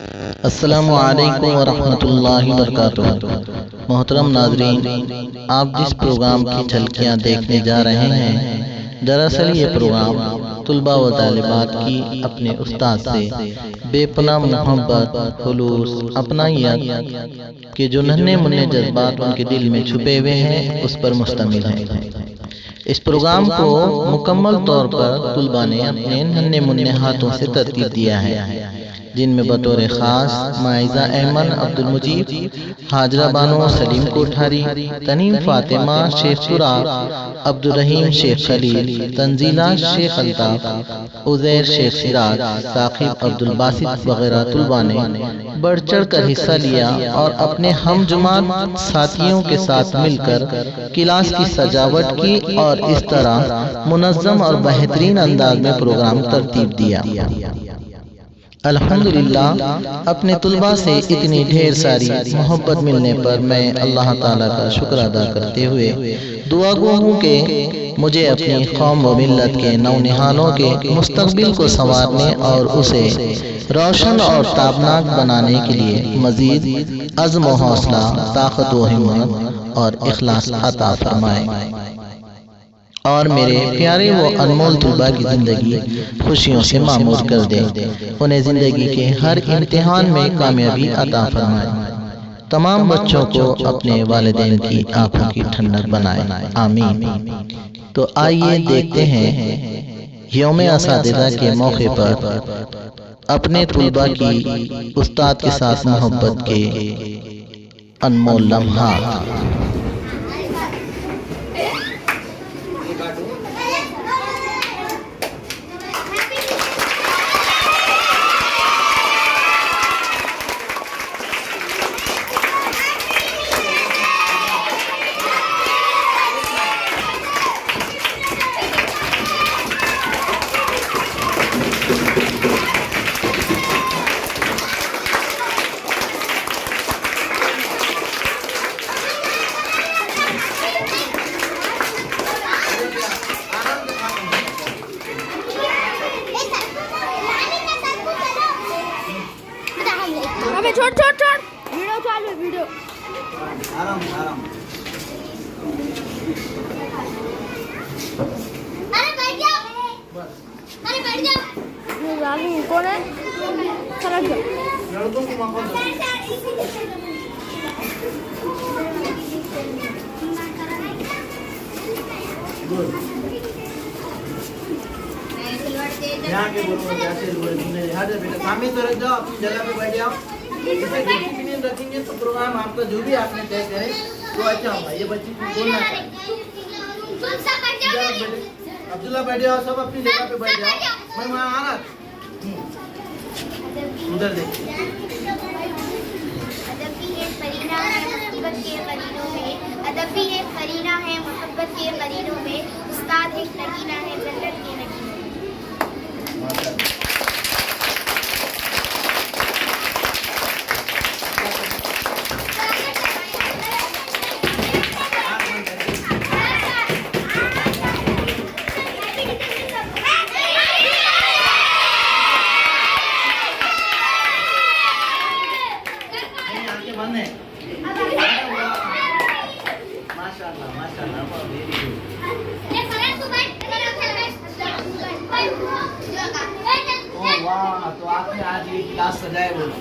अस्सलामु अलैकुम वरहमतुल्लाहि वबरकातुहू। मोहतरम नाज़रीन, आप जिस प्रोग्राम की झलकियाँ देखने जा रहे हैं, दरअसल ये प्रोग्राम तुलबा व तालिबात की अपने उस्ताद से बेपनाह मोहब्बत, खुलूस, अपनाइयत के जो नन्हे मुन्ने जज्बात उनके दिल में छुपे हुए हैं, उस पर मुश्तमिल है। इस प्रोग्राम को मुकम्मल तौर पर तुलबा ने अपने नन्हे मुन्ने हाथों से तरतीब दिया है, जिनमें बतौर ख़ास माइज़ा ऐमन अब्दुल मुजीब, हाजरा बानो सलीम कोठारी, तनीम फातिमा शेख सुराग, अब्दुल रहीम शेख खलील, तंजीला शेख अल्ताफ, उज़ैर शेख सिराज, साकिब अब्दुल बासित वगैरह तुलबा ने बढ़ चढ़ कर हिस्सा लिया और अपने हम जुमात साथियों के साथ मिलकर क्लास की सजावट की और इस तरह मुनज़्ज़म और बेहतरीन अंदाज में प्रोग्राम तरतीब दिया। अल्हम्दुलिल्लाह, अपने तुलबा से इतनी ढेर सारी मोहब्बत मिलने पर मैं अल्लाह ताला का शुक्र अदा करते हुए दुआ गो हूँ कि मुझे अपनी कौम व मिल्लत के नौनिहालों के मुस्तकबिल को संवारने और उसे रोशन और ताबनाक बनाने के लिए मजीद अज़्म व हौसला, ताकत व हिम्मत और इखलास अता फरमाए और मेरे प्यारे वो अनमोल तुलबा की ज़िंदगी खुशियों से मामूर कर दे, उन्हें ज़िंदगी के हर इम्तिहान में कामयाबी अता फरमाए, तमाम बच्चों को अपने वालिदैन की आंखों की ठंडक बनाए, आमीन। तो आइए देखते हैं यौम असातिज़ा के मौके पर अपने तुलबा की उस्ताद के साथ मोहब्बत के अनमोल लम्हात। छोड़ वीडियो चालू है, वीडियो आराम आराम। अरे बैठ जाओ ये रानी कौन है? सरक जाओ, लड़कों को मौका दो। यहाँ के बोलो कैसे बोले, यहाँ से बेटा सामने तो रख जाओ, अपनी जगह पे बैठ जाओ। डिसिप्लिन रखेंगे तो प्रोग्राम आपका जो भी आपने तय करे वो अच्छा होगा। ये बच्ची बोलना है। अब्दुल्ला बैठ जाओ, सब अपनी जगह पे बैठ जाओ। मैं वहाँ आ रहा उधर देखिए। अदब भी है फरीना है मोहब्बत के करीनों में, उस्ताद एक नगीना है जन्नत के नगीने। तो आपने आज ये क्लास सजाए बोलो।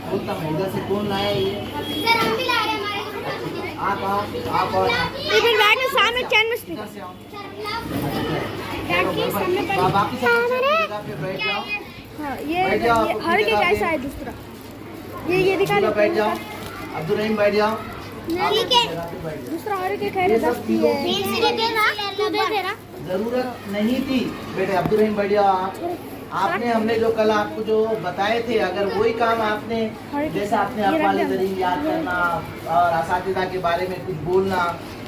बोलता हूँ इधर से कौन लाया ये? सर हम भी ला रहे हैं हमारे। आप आओ। इधर बैठ के सामने चैन में इधर से आओ। सामने बाकी सब जगह पे बैठ जाओ। हाँ, ये हर के कैसा है दूसरा, ये दिखा दो। बैठ जाओ। अब्दुल रहीम बैठ जाओ। ठीक है, दूसरा हर के कह रहे दस्ती है। जरूरत नहीं थी बेटे। अब्दुल रहीम बैठ जाओ। आपने हमने जो कल आपको जो बताए थे, अगर वही काम आपने जैसा आपने अक़वाल ज़रीन याद करना और असातिज़ा के बारे में कुछ बोलना,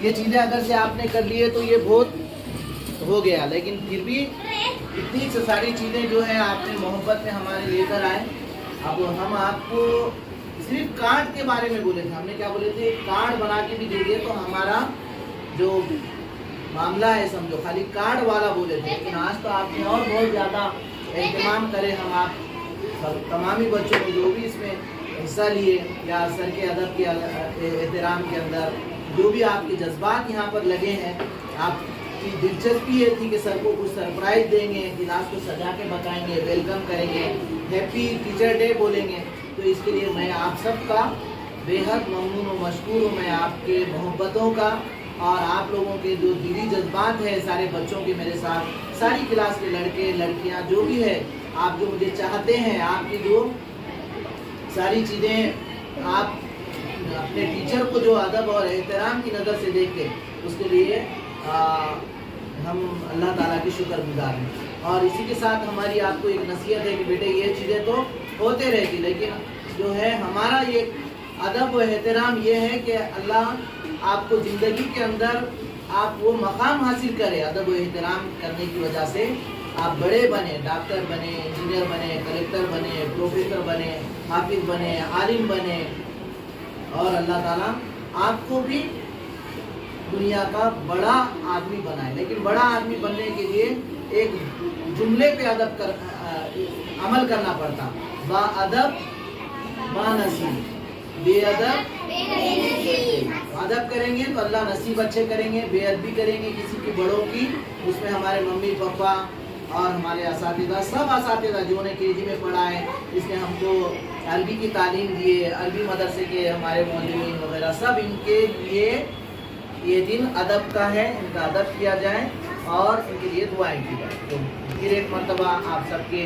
ये चीज़ें अगर से आपने कर लिए तो ये बहुत हो गया। लेकिन फिर भी इतनी सारी चीज़ें जो है आपने मोहब्बत में हमारे लेकर आए। अब हम आपको सिर्फ कार्ड के बारे में बोले थे। हमने क्या बोले थे, कार्ड बना के भी दे दिए तो हमारा जो मामला है समझो खाली कार्ड वाला बोले थे। लेकिन आज तो आपने और बहुत ज़्यादा एहतमाम करें हम आप तमामी बच्चों को जो भी इसमें हिस्सा लिए या सर के अदब के एहतराम के अंदर जो भी आपके जज्बात यहाँ पर लगे हैं, आपकी दिलचस्पी ये थी कि सर को कुछ सरप्राइज देंगे, क्लास को सजा के बताएंगे, वेलकम करेंगे, हैप्पी टीचर डे बोलेंगे, तो इसके लिए मैं आप सबका बेहद ममनून और मशकूर हूँ। मैं आपके मोहब्बतों का और आप लोगों के जो दिली जज्बात है सारे बच्चों के मेरे साथ, सारी क्लास के लड़के लड़कियाँ जो भी है, आप जो मुझे चाहते हैं, आपकी जो सारी चीज़ें आप अपने टीचर को जो अदब और एहतराम की नज़र से देखते, उसके लिए हम अल्लाह ताला की शुक्रगुजार हैं। और इसी के साथ हमारी आपको एक नसीहत है कि बेटे ये चीज़ें तो होते रहती, लेकिन जो है हमारा ये अदब और एहतराम ये है कि अल्लाह आपको ज़िंदगी के अंदर आप वो मकाम हासिल करें अदब और एहतराम करने की वजह से, आप बड़े बने, डॉक्टर बने, इंजीनियर बने, कलेक्टर बने, प्रोफेसर बने, हाफिज बने, आलिम बने, और अल्लाह ताला आपको भी दुनिया का बड़ा आदमी बनाए। लेकिन बड़ा आदमी बनने के लिए एक जुमले पे अमल करना पड़ता, बाअदब बानसीब, बेअदब अदब करेंगे तो अल्लाह नसीब अच्छे करेंगे, बेअदबी करेंगे किसी की बड़ों की, उसमें हमारे मम्मी पापा और हमारे असातिज़ा, सब असातिज़ा जिन्होंने केजी में पढ़ा है, इसने हमको अरबी की तालीम दी है, अरबी मदरसे के हमारे मौलवीन वगैरह, सब इनके लिए ये दिन अदब का है, इनका अदब किया जाए और इनके लिए दुआएं की जाए। तो फिर एक मरतबा आप सबके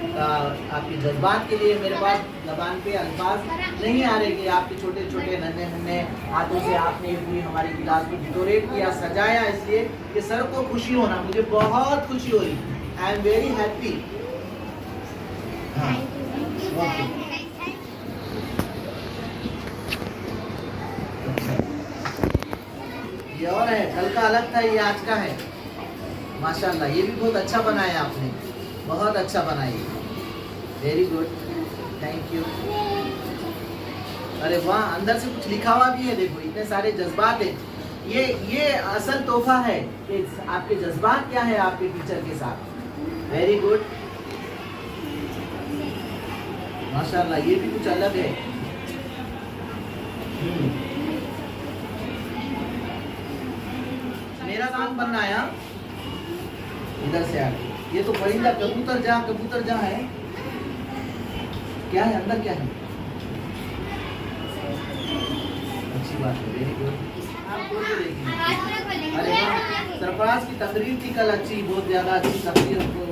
आपके जज्बात के लिए मेरे पास ज़बान पे अल्फाज नहीं आ रहे कि आपके छोटे छोटे नन्हे मुन्ने हाथों से आपने पूरी हमारी क्लास को डेकोरेट किया, सजाया, इसलिए कि सर को खुशी होना, मुझे बहुत खुशी हो रही, आई एम वेरी हैप्पी। ये और है, कल का अलग था, ये आज का है। माशाल्लाह, ये भी बहुत अच्छा बनाया आपने, बहुत अच्छा बनाया, वेरी गुड, थैंक यू। अरे वाह, अंदर से कुछ लिखा हुआ भी है, देखो इतने सारे जज्बात हैं। ये असल तोहफा है कि आपके जज्बात क्या है आपके टीचर के साथ। वेरी गुड, माशाल्लाह, ये भी कुछ अलग है। मेरा काम बनना आया इधर से आके, ये तो परिंदा कबूतर जा है, क्या है अंदर, क्या है? अच्छी बात है, वेरी गुड। आप बोल के देखिए। अरे वाह, सरफराज की तकरीर थी कल, अच्छी, बहुत ज़्यादा अच्छी तकरीर हमको,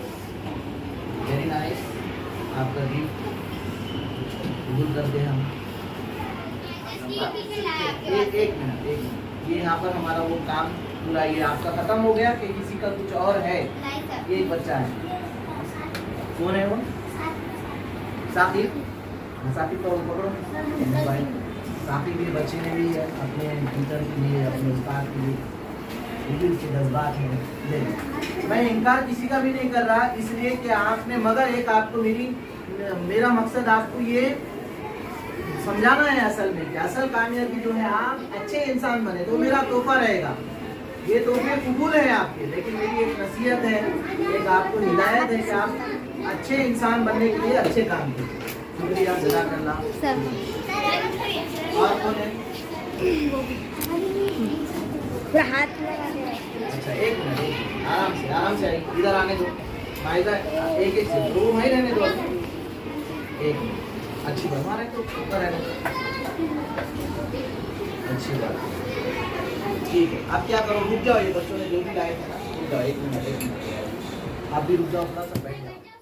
वेरी नाइस। आपका गिफ्ट कबूल करते हैं हम। एक मिनट, ये यहाँ पर हमारा वो काम पूरा ये आपका खत्म हो गया कि किसी का कुछ और है? ये एक बच्चा है, कौन है वो? साकिब, साकिब को पकड़ो भाई। साकिब के बच्चे ने भी अपने टीचर के लिए, अपने उस्ताद के लिए, ये भी उसके जज्बात हैं। मैं इनकार किसी का भी नहीं कर रहा, इसलिए कि आपने, मगर एक आपको मेरा मकसद आपको ये समझाना है असल में कि असल कामयाबी जो है आप अच्छे इंसान बने, तो मेरा तोहफा रहेगा। ये तोहफे कबूल है आपके, लेकिन मेरी एक नसीहत है, एक आपको हिदायत है कि आप अच्छे इंसान बनने के लिए अच्छे काम कीजिए। शुक्रिया, जज़ाकल्लाह। और कौन है? अच्छा, एक मिनट, आराम से आइए, इधर आने दो भाईजा, एक से दो वहीं रहने दो, एक अच्छी बात, हमारे तो ऊपर है, अच्छी बात, ठीक है। अब क्या करो, रुक जाओ, ये बच्चों ने जो भी लाए थे ना, रुक जाओ, एक मिनट, आप भी रुक जाओ, अपना सब बैठ जाओ।